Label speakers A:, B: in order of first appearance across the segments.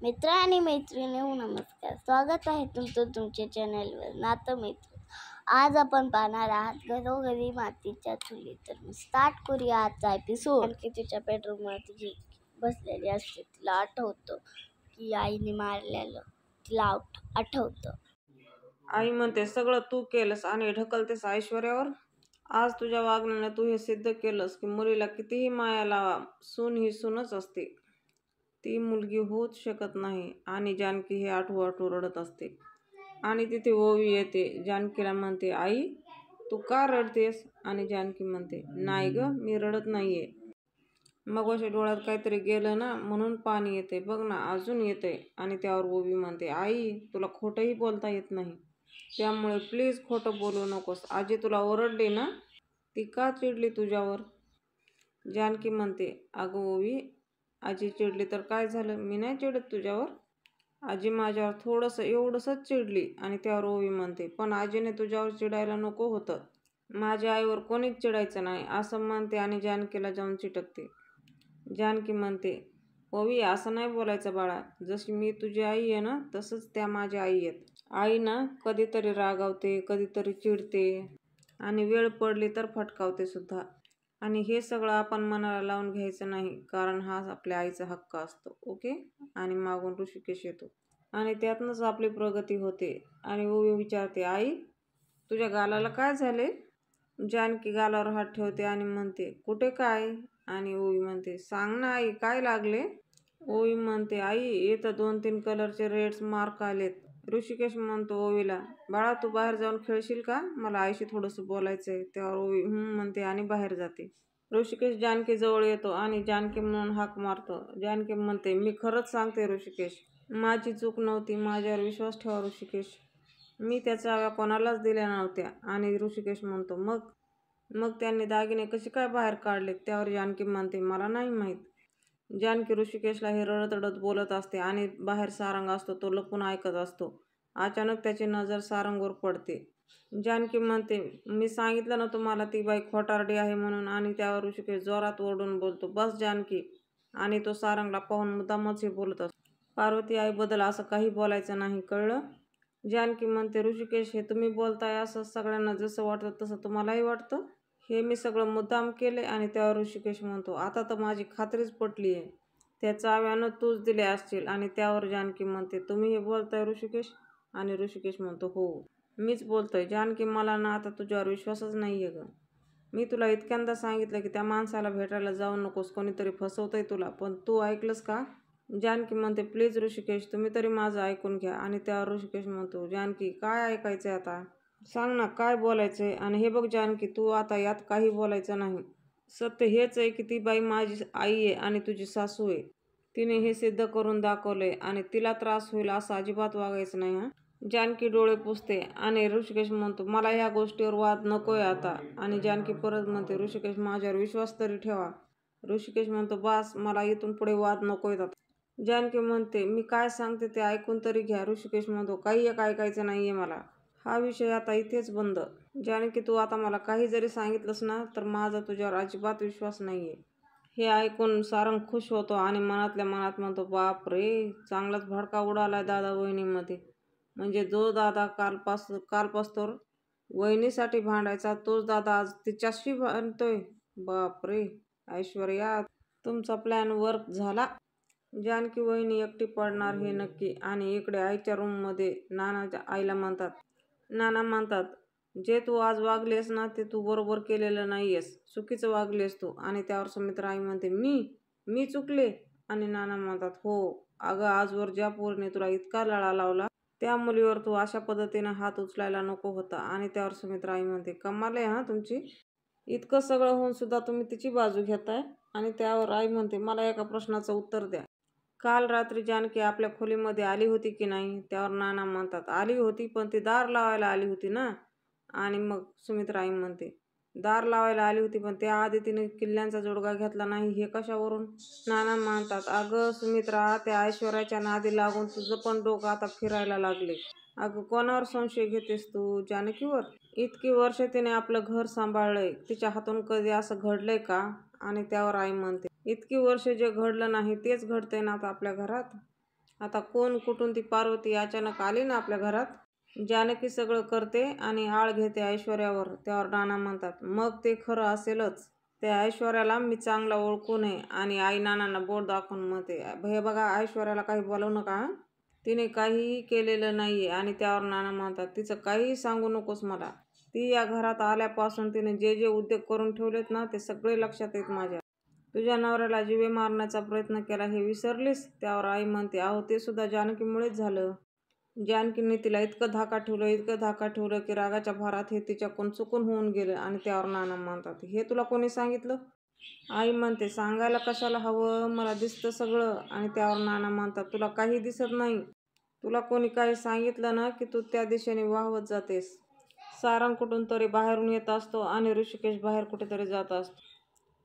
A: मित्र आणि मैत्रिणींनो नमस्कार. स्वागत आहे तुमचं तुमच्या चॅनलवर नातं मैत्री. आज आपण पाहणार आहात घरोघरी मातीच्या चुली. तर स्टार्ट करूया आजचा एपिसोड. आणखी तिच्या बेडरूममध्ये बसलेली असते, तिला आठवतं की आईने मारलेलं, तिला आठवतं.
B: आई म्हणते सगळं तू केलंस आणि ढकलतेस ऐश्वर्यावर. आज तुझ्या वागण्याने तू हे सिद्ध केलंस की मुलीला कितीही माया लावा, सून ही सूनच असते, ती मुलगी होऊच शकत नाही. आणि जानकी हे आठवू आठवू रडत असते. आणि तिथे ओवी येते. जानकीला म्हणते, आई तू का रडतेस? आणि जानकी म्हणते, नाही ग, मी रडत नाहीये. मग अशा डोळ्यात काहीतरी गेलं ना, म्हणून पाणी येते बघ ना, अजून येते. आणि त्यावर ओवी म्हणते, आई तुला खोटंही बोलता येत नाही, त्यामुळे प्लीज खोटं बोलू नकोस. आजी तुला ओरडली ना, ती का चिडली तुझ्यावर? जानकी म्हणते, अगं ओवी, आजी चिडली तर काय झालं? मी नाही चिडत तुझ्यावर. आजी माझ्यावर थोडंसं एवढंसंच चिडली. आणि त्यावर ओवी म्हणते, पण आजीने तुझ्यावर चिडायला नको होतं. माझ्या आईवर कोणीच चिडायचं नाही असं म्हणते आणि जानकीला जाऊन चिटकते. जानकी म्हणते, ओवी असं नाही बोलायचं बाळा, जशी मी तुझी आई आहे ना, तसंच त्या माझ्या आई आहेत. आई ना कधीतरी रागावते, कधीतरी चिडते आणि वेळ पडली तर फटकावते सुद्धा. आणि हे सगळं आपण मनाला लावून घ्यायचं नाही, कारण हा आपल्या आईचा हक्क असतो. ओके. आणि मागून ऋषिकेश येतो आणि त्यातनंच आपली प्रगती होते. आणि ओवी विचारते, आई तुझ्या गालाला काय झाले? जानकी गालावर हात ठेवते आणि म्हणते, कुठे काय? आणि ओवी म्हणते, सांग ना आई, काय लागले? ओवी म्हणते, आई इथं 2-3 कलरचे रेड्स मार्क आलेत. ऋषिकेश म्हणतो ओवीला, बाळा तू बाहेर जाऊन खेळशील का? मला आईशी थोडंसं बोलायचंय. त्यावर ओवी म्हणते आणि बाहेर जाते. ऋषिकेश जानकी जवळ येतो आणि जानकी म्हणून हाक मारतो. जानकी म्हणते, मी खरंच सांगते ऋषिकेश, माझी चूक नव्हती, माझ्यावर विश्वास ठेवा ऋषिकेश, मी त्या चाव्या कोणालाच दिल्या नव्हत्या. आणि ऋषिकेश म्हणतो, मग त्यांनी दागिने कसे काय बाहेर काढले? त्यावर जानकी म्हणते, मला नाही माहीत. जानकी ऋषिकेशला हे रडत रडत बोलत असते आणि बाहेर सारंग असतो, तो लपून ऐकत असतो. अचानक त्याची नजर सारंगवर पडते. जानकी म्हणते, मी सांगितलं ना तुम्हाला ती बाई खोटारडी आहे म्हणून. आणि त्यावर ऋषिकेश जोरात ओरडून बोलतो, बस जानकी. आणि तो सारंगला पाहून मुद्दामच हे बोलत असतो. पार्वती आईबद्दल असं काही बोलायचं नाही, कळलं? जानकी म्हणते, ऋषिकेश हे तुम्ही बोलताय असं सगळ्यांना जसं वाटतं तसं तुम्हालाही वाटतं? हे मी सगळं मुद्दाम केले. आणि त्यावर ऋषिकेश म्हणतो, आता तर माझी खात्रीच पटली आहे, त्या चाव्यानं तूच दिल्या असतील. आणि त्यावर जानकी म्हणते, तुम्ही हे बोलताय ऋषिकेश? आणि ऋषिकेश म्हणतो, हो मीच बोलतोय. जानकी मला ना आता तुझ्यावर विश्वासच नाही आहे ग. मी तुला इतक्यांदा सांगितलं की त्या माणसाला भेटायला जाऊ नकोस, कोणीतरी फसवतंय तुला, पण तू ऐकलंस का? जानकी म्हणते, प्लीज ऋषिकेश तुम्ही तरी माझं ऐकून घ्या. आणि त्यावर ऋषिकेश म्हणतो, जानकी काय ऐकायचंय आता? सांग ना काय बोलायचंय? आणि हे बघ जानकी, तू आता यात काही बोलायचं नाही. सत्य हेच आहे की ती बाई माझी आई आहे आणि तुझी सासू आहे. तिने हे सिद्ध करून दाखवलंय आणि तिला त्रास होईल असं अजिबात वागायचं नाही. हा. जानकी डोळे पुसते आणि ऋषिकेश म्हणतो, मला ह्या गोष्टीवर वाद नकोय आता. आणि जानकी परत म्हणते, ऋषिकेश माझ्यावर विश्वास तरी ठेवा. ऋषिकेश म्हणतो, बास, मला इथून पुढे वाद नकोय आता. जानकी म्हणते, मी काय सांगते ते ऐकून तरी घ्या. ऋषिकेश म्हणतो, काही एक ऐकायचं नाहीये मला, हा विषय आता इथेच बंद. जानकी तू आता मला काही जरी सांगितलंस ना, तर माझा तुझ्यावर अजिबात विश्वास नाहीये. हे ऐकून सारंग खुश होतो आणि मनातल्या मनात म्हणतो, बाप रे, चांगलाच भडका उडालाय दादा वहिनीमध्ये. म्हणजे जो दादा कालपासतोर वहिनीसाठी भांडायचा, तोच दादा आज तिच्याशी भांडतोय. बाप रे, ऐश्वर्या तुमचा प्लॅन वर्क झाला. जानकी वहिनी एकटी पडणार हे नक्की. आणि इकडे आईच्या रूममध्ये नानाच्या आईला म्हणतात, नाना म्हणतात, जे तू आज वागलेस ना ते तू बरोबर केलेलं नाहीयेस, चुकीचं वागलेस तू. आणि त्यावर सुमित्रा आई म्हणते, मी चुकले? आणि नाना म्हणतात, हो अगं, आजवर ज्या पोरीने तुला इतका लळा लावला त्या मुलीवर तू अशा पद्धतीनं हात उचलायला नको होता. आणि त्यावर सुमित्रा आई म्हणते, कमाल आहे हा तुमची, इतकं सगळं होऊन सुद्धा तुम्ही तिची बाजू घेताय. आणि त्यावर आई म्हणते, मला एका प्रश्नाचं उत्तर द्या, काल रात्री जानकी आपल्या खोलीमध्ये आली होती की नाही? त्यावर नाना म्हणतात, आली होती, पण ती दार लावायला आली होती ना. आणि मग सुमित्रा आई म्हणते, दार लावायला आली होती, पण त्याआधी तिने किल्ल्यांचा जोडगा घेतला नाही, हे कशावरून? नाना म्हणतात, अगं सुमित्रा, त्या ऐश्वर्याच्या नादी लागून तुझं पण डोकं आता फिरायला लागले. अगं कोणावर संशय घेतेस तू? जानकीवर? इतकी वर्ष तिने आपलं घर सांभाळलंय, तिच्या हातून कधी असं घडलंय का? आणि त्यावर आई म्हणते, इतकी वर्ष जे घडलं नाही तेच घडतंय ना आता आपल्या घरात. आता कोण कुठून ती पार्वती अचानक आली ना आपल्या घरात. जानकी सगळं करते आणि आळ घेते ऐश्वर्यावर. त्यावर नाना म्हणतात, मग ते खरं असेलच. त्या ऐश्वर्याला मी चांगला ओळखू नये आणि आई नानांना बोट दाखवून म्हणते, हे बघा ऐश्वर्याला काही बोलवू नका हं. तिने काहीही केलेलं नाहीये. आणि त्यावर नाना म्हणतात, तिचं काहीही सांगू नकोस मला. ती या घरात आल्यापासून तिने जे जे उद्योग करून ठेवलेत ना ते सगळे लक्षात येत माझ्या. तुझ्या नवऱ्याला जीवे मारण्याचा प्रयत्न केला हे विसरलीस? त्यावर आई म्हणते, अहो ते सुद्धा जानकीमुळेच झालं. जानकीने तिला इतकं धाका ठेवलं की रागाच्या भरात हे तिच्याकडून चुकून होऊन गेलं. आणि त्यावर नाना म्हणतात, हे तुला कोणी सांगितलं? आई म्हणते, सांगायला कशाला हवं, मला दिसतं सगळं. आणि त्यावर नाना म्हणतात, तुला काही दिसत नाही. तुला कोणी काही सांगितलं ना की तू त्या दिशेने वाहवत जातेस. सारंग कुठून तरी बाहेरून येत असतो आणि ऋषिकेश बाहेर कुठेतरी जात असतो.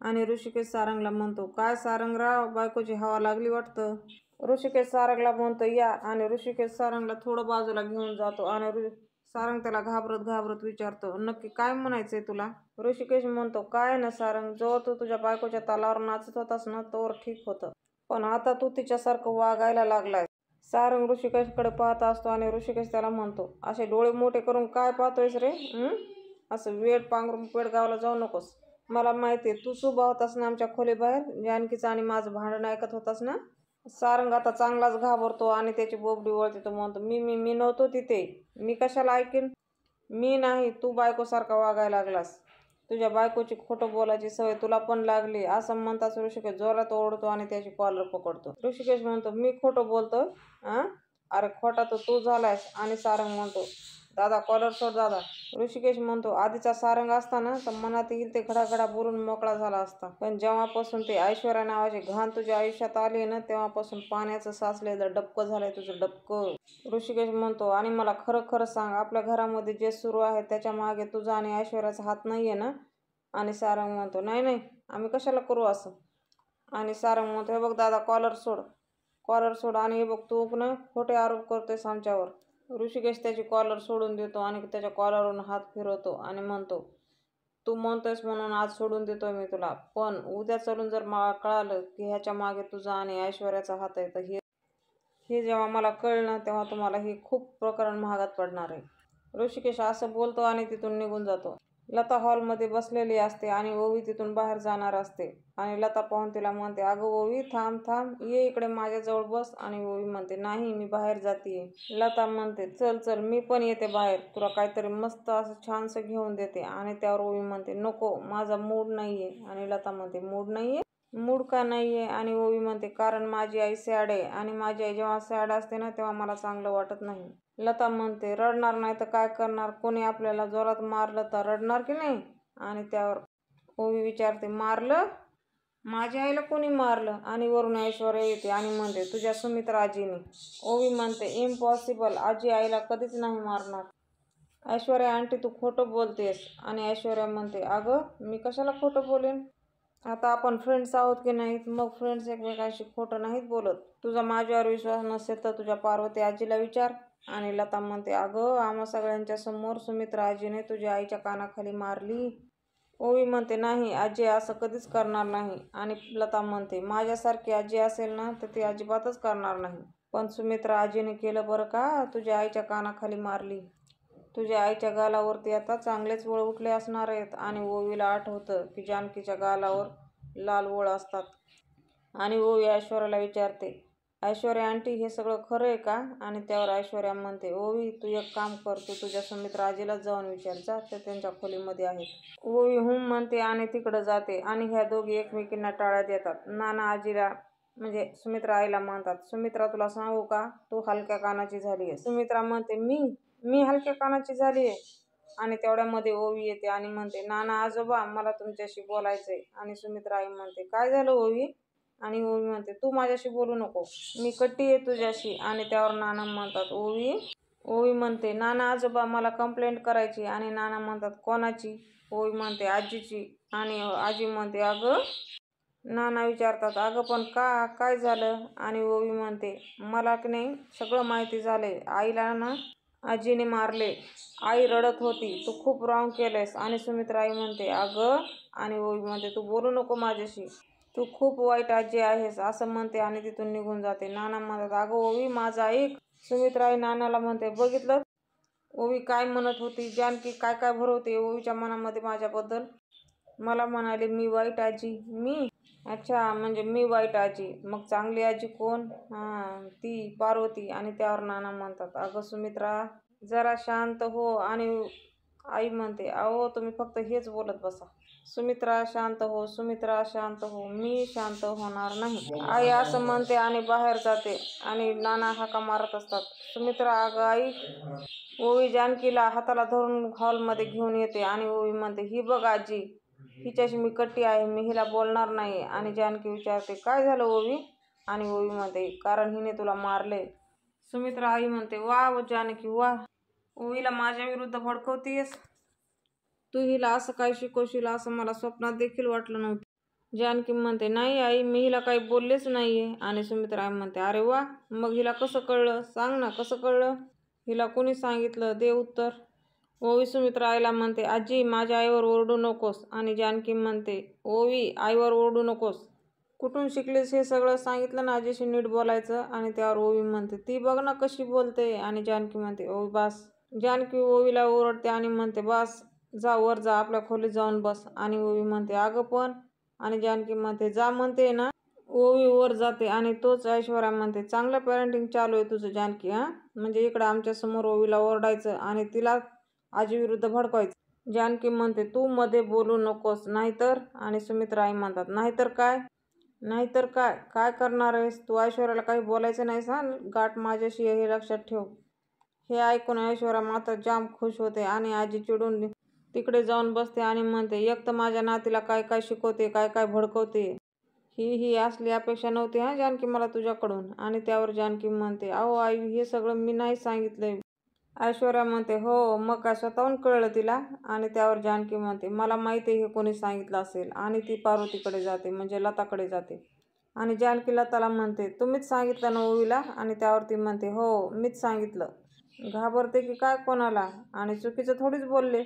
B: आणि ऋषिकेश सारंगला म्हणतो, काय सारंगराव, बायकोची हवा लागली वाटतं. ऋषिकेश सारंगला म्हणतो, या. आणि ऋषिकेश सारंगला थोडं बाजूला घेऊन जातो आणि सारंग त्याला घाबरत विचारतो, नक्की काय म्हणायचंय तुला? ऋषिकेश म्हणतो, काय ना सारंग, जोवर तू तुझ्या बायकोच्या तालावर नाचत होतास ना तोवर ठीक होतं, पण आता तू तिच्यासारखं वागायला लागलाय. सारंग ऋषिकेशकडे पाहत असतो आणि ऋषिकेश त्याला म्हणतो, असे डोळे मोठे करून काय पाहतोयस रे? असं वेळ पांघरून पेडगावला जाऊ नकोस. मला माहितीये तूच उभा होतास ना आमच्या खोलीबाहेर, जानकीचं आणि माझं भांडण ऐकत होतास ना. सारंग आता चांगलाच घाबरतो आणि त्याची बोबडी वळते. तो म्हणतो, मी नव्हतो तिथे. मी कशाला ऐकेन? मी नाही, तू बायकोसारखा वागायला लागलास. तुझ्या बायकोची खोटं बोलायची सवय तुला पण लागली. असं म्हणताच ऋषिकेश जोरात ओरडतो आणि त्याची कॉलर पकडतो. ऋषिकेश म्हणतो, मी खोटं बोलतोय? अरे खोटा तर तू झालायस. आणि सारंग म्हणतो, दादा कॉलर सोड दादा. ऋषिकेश म्हणतो, आधीचा सारंग असताना तर मनात येईल ते घडाघडा बोलून मोकळा झाला असता, पण जेव्हापासून ते ऐश्वर्या नावाची घाण तुझ्या आयुष्यात आली ना तेव्हापासून पाण्याचं साचलेलं डबकं झालंय तुझं डबकं. ऋषिकेश म्हणतो, आणि मला खरं खरं सांग, आपल्या घरामध्ये जे सुरू आहे त्याच्या मागे तुझा आणि ऐश्वर्याचा हात नाहीये ना? आणि सारंग म्हणतो, नाही, आम्ही कशाला करू असं. आणि सारंग म्हणतो, हे बघ दादा, कॉलर सोड. आणि हे बघ, तू ना खोटे आरोप करतोयस आमच्यावर. ऋषिकेश त्याची कॉलर सोडून देतो आणि त्याच्या कॉलरवरून हात फिरवतो आणि म्हणतो, तू म्हणतोयस म्हणून आज सोडून देतोय मी तुला, पण उद्या चलून जर मला कळालं की ह्याच्या मागे तुझा आणि ऐश्वर्याचा हात आहे, तर हे जेव्हा मला कळलं तेव्हा तुम्हाला हे खूप प्रकरण महागात पडणार आहे. ऋषिकेश असं बोलतो आणि तिथून निघून जातो. लता हॉलमध्ये बसलेली असते आणि ओवी तिथून बाहेर जाणार असते. आणि लता पाहून तिला म्हणते, अगं ओवी, थांब, ये इकडे माझ्याजवळ बस. आणि ओवी म्हणते, नाही, मी बाहेर जातीये. लता म्हणते, चल मी पण येते बाहेर, तुला काहीतरी मस्त असं छानसं घेऊन देते. आणि त्यावर ओवी म्हणते, नको, माझा मूड नाहीये. आणि लता म्हणते, मूड नाहीये? मूड का नाहीये? आणि ओवी म्हणते, कारण माझी आई सॅड आहे आणि माझी आई जेव्हा सॅड असते ना तेव्हा मला चांगलं वाटत नाही. लता म्हणते, रडणार नाही तर काय करणार? कोणी आपल्याला जोरात मारलं तर रडणार की नाही? आणि त्यावर ओवी विचारते, मारलं? माझ्या आईला कोणी मारलं? आणि वरून ऐश्वर्या येते आणि म्हणते, तुझ्या सुमित्रा आजीने. ओवी म्हणते, इम्पॉसिबल, आजी आईला कधीच नाही मारणार. ऐश्वर्या आंटी, तू खोटं बोलतेस. आणि ऐश्वर्या म्हणते, अगं मी कशाला खोटं बोलेन? आता आपण फ्रेंड्स आहोत की नाहीत? मग फ्रेंड्स एकमेकांशी खोटं नाहीत बोलत. तुझा माझ्यावर विश्वास नसेल तर तुझ्या पार्वती आजीला विचार. आणि लता म्हणते, अगं आम्हा सगळ्यांच्या समोर सुमित्रा आजीने तुझ्या आईच्या कानाखाली मारली. ओवी म्हणते, नाही, आजी असं कधीच करणार नाही. आणि लता म्हणते, माझ्यासारखी आजी असेल ना तर ती अजिबातच करणार नाही. पण सुमित्रा आजीने केलं बरं का, तुझ्या आईच्या कानाखाली मारली. तुझ्या आईच्या गालावरती आता चांगलेच वळ उठले असणार आहेत. आणि ओवीला आठवतं की जानकीच्या गालावर लाल वळ असतात. आणि ओवी ऐश्वर्याला विचारते, ऐश्वर्या आंटी, हे सगळं खरं आहे का? आणि त्यावर ऐश्वर्या म्हणते, ओवी, तू एक काम कर, तू तुझ्या सुमित्रा आजीलाच जाऊन विचार जा, ते त्यांच्या खोलीमध्ये आहेत. ओवी म्हणते आणि तिकडं जाते. आणि ह्या दोघी एकमेकींना टाळ्या देतात. नाना आजीला म्हणजे सुमित्रा आईला म्हणतात, सुमित्रा, तुला सांगू का, तू हलक्या कानाची झाली आहे. सुमित्रा म्हणते, मी हलक्या कानाची झाली आहे? आणि तेवढ्यामध्ये ओवी येते आणि म्हणते, नाना आजोबा, मला तुमच्याशी बोलायचंय. आणि सुमित्रा आई म्हणते, काय झालं ओवी? आणि ओवी म्हणते, तू माझ्याशी बोलू नको, मी कट्टी आहे तुझ्याशी. आणि त्यावर नाना म्हणतात, ओवी म्हणते, नाना आजोबा, मला कंप्लेंट करायची. आणि नाना म्हणतात, कोणाची? ओवी म्हणते, आजीची. आणि आजी म्हणते, अगं. नाना विचारतात, अगं पण का, काय झालं? आणि ओवी म्हणते, मला की नाही सगळं माहिती झालंय. आईला ना आजीने मारले. आई रडत होती. तू खूप रॉंग केलंयस. आणि सुमित्रा आई म्हणते, अगं. आणि ओवी म्हणते, तू बोलू नको माझ्याशी. तू खूप वाईट आजी आहेस असं म्हणते आणि तिथून निघून जाते. नाना म्हणतात, अगं ओवी माझं ऐक. सुमित्रा आई नानाला म्हणते, बघितलं ओवी काय म्हणत होती. जानकी काय काय भरवते ओवीच्या मनामध्ये माझ्याबद्दल. मला म्हणाली मी वाईट आजी. मी अच्छा म्हणजे मी वाईट आजी. मग चांगली आजी कोण? हां ती पार्वती. आणि त्यावर नाना म्हणतात, अगं सुमित्रा जरा शांत हो. आणि आई म्हणते, अहो तुम्ही फक्त हेच बोलत बसा. सुमित्रा शांत हो, सुमित्रा शांत हो. मी शांत होणार नाही. आई असं म्हणते आणि बाहेर जाते. आणि नाना हाका मारत असतात, सुमित्रा अगं आई. ओवी जानकीला हाताला धरून हॉलमध्ये घेऊन येते आणि ओवी म्हणते, ही बघ आजी, हिच्याशी मी कट्टी आहे, मी हिला बोलणार नाही. आणि जानकी विचारते, काय झालं ओवी? आणि ओवी म्हणते, कारण हिने तुला मारले. सुमित्रा आई म्हणते, वा जानकी वा, ओवीला माझ्या विरुद्ध भडकवतेस. तू हिला असं काय शिकवशील असं मला स्वप्नात देखील वाटलं नव्हतं. जानकी म्हणते, नाही आई मी हिला काही बोललेच नाहीये. आणि सुमित्रा आई म्हणते, अरे वा, मग हिला कसं कळलं? सांग ना कसं कळलं? हिला कोणी सांगितलं? दे उत्तर. ओवी सुमित्रा आईला म्हणते, आजी माझ्या आईवर ओरडू नकोस. आणि जानकी म्हणते, ओवी आईवर ओरडू नकोस. कुठून शिकलीस हे सगळं? सांगितलं ना आजीशी नीट बोलायचं. आणि त्यावर ओवी म्हणते, ती बघ ना कशी बोलते. आणि जानकी म्हणते, ओवी बास. जानकी ओवीला ओरडते आणि म्हणते, बास, जा वर जा, आपल्या खोलीत जाऊन बस. आणि ओवी म्हणते, अगं पण. आणि जानकी म्हणते, जा म्हणते ना. ओवी वर जाते आणि तोच ऐश्वर्या म्हणते, चांगलं पॅरेंटिंग चालू आहे तुझं जानकी. हां म्हणजे इकडं आमच्या समोर ओवीला ओरडायचं आणि तिला आजी विरुद्ध भडकवायचं. जानकी म्हणते, तू मध्ये बोलू नकोस नाहीतर. आणि सुमित्रा आई म्हणतात, नाहीतर काय? नाहीतर काय? काय करणार आहेस तू? ऐश्वर्याला काही बोलायचं नाहीस हां, गाठ माझ्याशी हे लक्षात ठेव. हे ऐकून ऐश्वर्या मात्र जाम खुश होते आणि आजी चिडून तिकडे जाऊन बसते आणि म्हणते, एक तर माझ्या नातीला काय काय शिकवते, काय काय भडकवते. ही असली अपेक्षा नव्हती हां जानकी मला तुझ्याकडून. आणि त्यावर जानकी म्हणते, अहो आई हे सगळं मी नाही सांगितलंय. ऐश्वर्या म्हणते, हो मग काय स्वतःहून कळलं तिला? आणि त्यावर जानकी म्हणते, मला माहिती आहे हे कोणी सांगितलं असेल. आणि ती पार्वतीकडे जाते म्हणजे लताकडे जाते. आणि जानकी लताला म्हणते, तुम्हीच सांगितलं ना ओवीला? आणि त्यावर ती म्हणते, हो मीच सांगितलं. घाबरते की काय कोणाला? आणि चुकीचं थोडीच बोलले.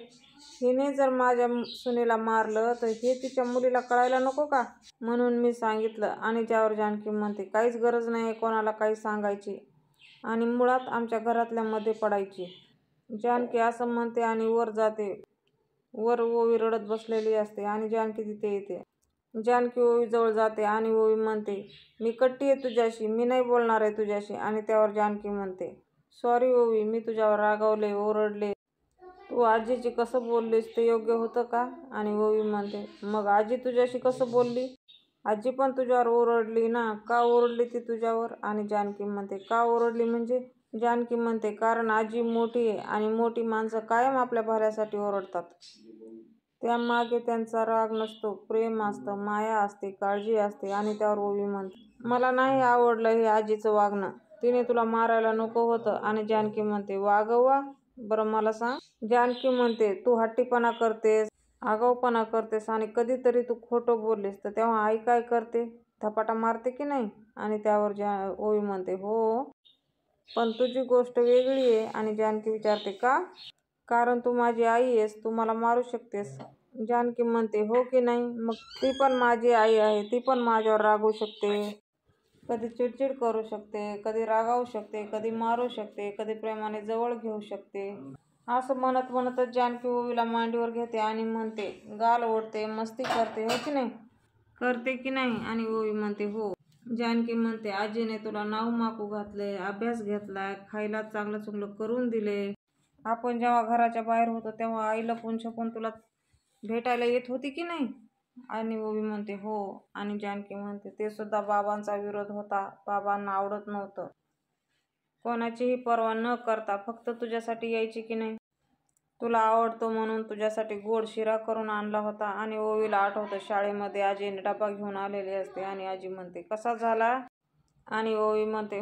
B: हिने जर माझ्या सुनेला मारलं तर हे तिच्या मुलीला कळायला नको का? म्हणून मी सांगितलं. आणि त्यावर जानकी म्हणते, काहीच गरज नाही कोणाला काही सांगायची आणि मुळात आमच्या घरातल्या मध्ये पडायची. जानकी असं म्हणते आणि वर जाते. वर ओवी रडत बसलेली असते आणि जानकी तिथे येते. जानकी ओवीजवळ जाते आणि ओवी म्हणते, मी कट्टी आहे तुझ्याशी, मी नाही बोलणार आहे तुझ्याशी. आणि त्यावर जानकी म्हणते, सॉरी ओवी, मी तुझ्यावर रागावले, ओरडले. तू आजीची कसं बोललीस ते योग्य होतं का? आणि ओवी म्हणते, मग आजी तुझ्याशी कसं बोलली? आजी पण तुझ्यावर ओरडली ना. का ओरडली ती तुझ्यावर? आणि जानकी म्हणते, का ओरडली म्हणजे? जानकी म्हणते, कारण आजी मोठी आहे आणि मोठी माणसं कायम आपल्या भल्यासाठी ओरडतात. त्यामागे त्यांचा राग नसतो, प्रेम असतं, माया असते, काळजी असते. आणि त्यावर ओवी म्हणते, मला नाही आवडलं हे आजीचं वागणं, तिने तुला मारायला नको होतं. आणि जानकी म्हणते, वा ग वा, बरं मला सांग. जानकी म्हणते, तू हट्टीपणा करतेस, आगाऊपणा करतेस आणि कधीतरी तू खोटं बोललीस तर तेव्हा आई काय करते? धपाटा मारते की नाही? आणि त्यावर ओवी म्हणते, हो पण तुझी गोष्ट वेगळी आहे. आणि जानकी विचारते, का? कारण तू माझी आई आहेस, तू मला मारू शकतेस. जानकी म्हणते, हो की नाही? मग ती पण माझी आई आहे, ती पण माझ्यावर रागवू शकते, कधी चिडचिड करू शकते, कधी रागावू शकते, कधी मारू शकते, कधी प्रेमाने जवळ घेऊ शकते. असं म्हणत म्हणतच जानकी ओवीला मांडीवर घेते आणि म्हणते, गाल ओढते, मस्ती करते, हो की नाही? करते की नाही? आणि ओवी म्हणते, हो. जानकी म्हणते, आजीने तुला नाव माकू घातले, अभ्यास घेतलाय, खायला चांगलं चुंगलं करून दिले. आपण जेव्हा घराच्या बाहेर होतो तेव्हा आई लपून छपून तुला भेटायला येत होती की नाही? आणि ओवी म्हणते, हो. आणि जानकी म्हणते, ते सुद्धा बाबांचा विरोध होता, बाबांना आवडत नव्हतं. कोणाचीही पर्वा न करता फक्त तुझ्यासाठी यायची की नाही? तुला आवडतो म्हणून तुझ्यासाठी गोड शिरा करून आणला होता. आणि ओवीला आठवतं शाळेमध्ये आजीने डबा घेऊन आलेली असते आणि आजी म्हणते, कसा झाला? आणि ओवी म्हणते,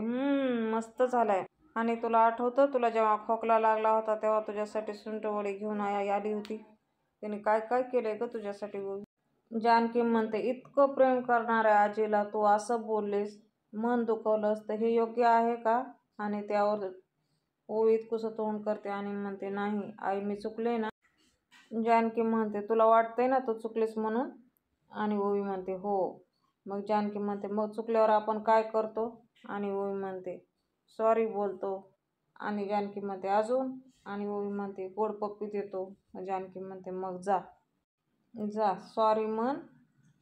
B: मस्त झालाय. आणि तुला आठवतं तुला जेव्हा खोकला लागला होता तेव्हा तुझ्यासाठी सुंठवडी घेऊन आली होती, तिने काय काय केलंय ग तुझ्यासाठी ओवी? जानकी म्हणते, इतकं प्रेम करणाऱ्या आजीला तू असं बोललीस, मन दुखवलंस तर हे योग्य आहे का? आणि त्यावर ओवी इतकुसं तोंड करते आणि म्हणते, नाही आई मी चुकले ना. जानकी म्हणते, तुला वाटतंय ना तू चुकलीस म्हणून? आणि ओवी म्हणते, हो मग जानकी म्हणते मग चुकल्यावर आपण काय करतो? आणि ओवी म्हणते सॉरी बोलतो. आणि जानकी म्हणते अजून? आणि ओवी म्हणते गोड पप्पी देतो. मग जानकी म्हणते मग जा जा सॉरी म्हण,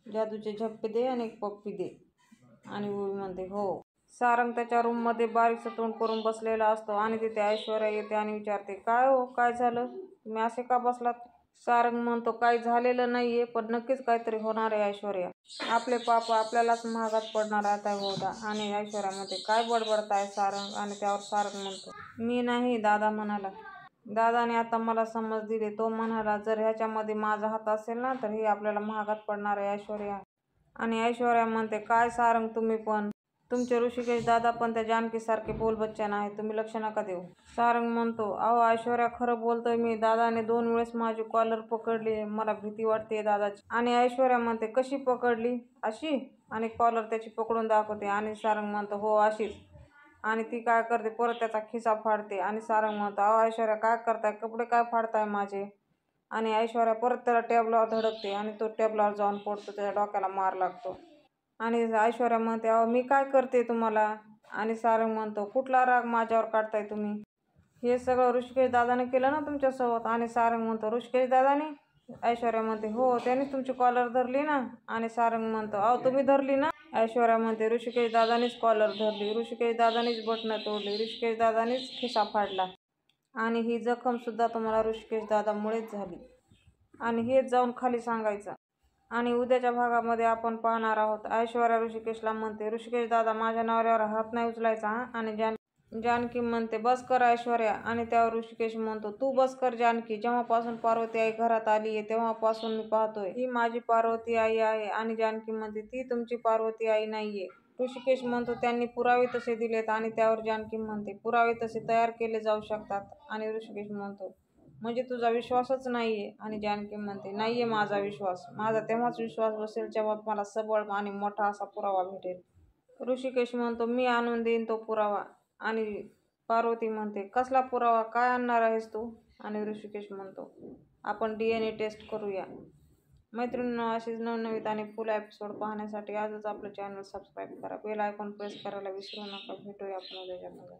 B: जादूचे झप्पे दे आणि एक पप्पी दे. आणि ओवी म्हणते हो. सारंग त्याच्या रूममध्ये बारीकचं तोंड करून बसलेला असतो आणि तिथे ऐश्वर्या येते आणि विचारते काय हो काय झालं, तुम्ही असे का बसलात? सारंग म्हणतो काही झालेलं नाहीये, पण नक्कीच काहीतरी होणार आहे ऐश्वर्या. आपले पापा आपल्यालाच महागात पडणार आता होता. आणि ऐश्वर्या म्हणते काय बडबडताय सारंग? आणि त्यावर सारंग म्हणतो मी नाही, दादा म्हणाला. दादाने आता मला समज दिली. तो म्हणाला जर ह्याच्यामध्ये माझा हात असेल ना तर हे आपल्याला महागात पडणार आहे ऐश्वर्या. आणि ऐश्वर्या म्हणते काय सारंग तुम्ही पण, तुमचे ऋषिकेश दादा पण त्या जानकीसारखे बोलबच्चन आहे, तुम्ही लक्ष नका देऊ. सारंग म्हणतो अहो ऐश्वर्या खरं बोलतोय मी, दादाने 2 वेळेस माझी कॉलर पकडली, मला भीती वाटते दादाची. आणि ऐश्वर्या म्हणते कशी पकडली? अशी? आणि कॉलर त्याची पकडून दाखवते. आणि सारंग म्हणतो हो अशीच. आणि ती काय करते परत त्याचा खिसा फाडते. आणि सारंग म्हणतो अहो ऐश्वर्या काय करताय, कपडे काय फाडताय माझे? आणि ऐश्वर्या परत त्याला टेबलावर धडकते आणि तो टेबलावर जाऊन पडतो, त्याच्या डोक्याला मार लागतो. आणि ऐश्वर्या म्हणते अहो मी काय करते तुम्हाला? आणि सारंग म्हणतो कुठला राग माझ्यावर काढताय तुम्ही? हे सगळं ऋषिकेश दादाने केलं ना तुमच्यासोबत? आणि सारंग म्हणतो ऋषिकेश दादाने? ऐश्वर्या म्हणते हो त्यांनीच तुमची कॉलर धरली ना. आणि सारंग म्हणतो अहो तुम्ही धरली ना? ऐश्वर्या म्हणते ऋषिकेश दादानीच कॉलर धरली, ऋषिकेश दादानीच बटणं तोडली, ऋषिकेश दादानीच खिसा फाडला. आणि ही जखम सुद्धा तुम्हाला ऋषिकेश दादामुळेच झाली. आणि हेच जाऊन खाली सांगायचं. आणि उद्याच्या भागामध्ये आपण पाहणार आहोत. ऐश्वर्या ऋषिकेशला म्हणते ऋषिकेश दादा माझ्या नवऱ्यावर हात नाही उचलायचा हा. आणि जानकी म्हणते बस कर ऐश्वर्या. आणि त्यावर ऋषिकेश म्हणतो तू बस कर जानकी, जेव्हापासून पार्वती आई घरात आली आहे तेव्हापासून मी पाहतोय ही माझी पार्वती आई आहे. आणि जानकी म्हणते ती तुमची पार्वती आई नाहीये. ऋषिकेश म्हणतो त्यांनी पुरावे तसे दिलेत. आणि त्यावर जानकी म्हणते पुरावे तसे तयार केले जाऊ शकतात. आणि ऋषिकेश म्हणतो म्हणजे तुझा विश्वासच नाहीये. आणि जानकी म्हणते नाहीये माझा विश्वास, माझा तेव्हाच विश्वास बसेल जेव्हा मला सबळ आणि मोठा असा पुरावा भेटेल. ऋषिकेश म्हणतो मी आणून देईन तो पुरावा. आणि पार्वती म्हणते कसला पुरावा, काय आणणार आहेस तू? आणि ऋषिकेश म्हणतो आपण DNA टेस्ट करूया. मैत्रिणींनो अशीच नवनवीन आणि फुल एपिसोड पाहण्यासाठी आजच आपलं चॅनल सबस्क्राईब करा, बेल आयकॉन प्रेस करायला विसरू नका. भेटूया आपण उद्याच्या भागात.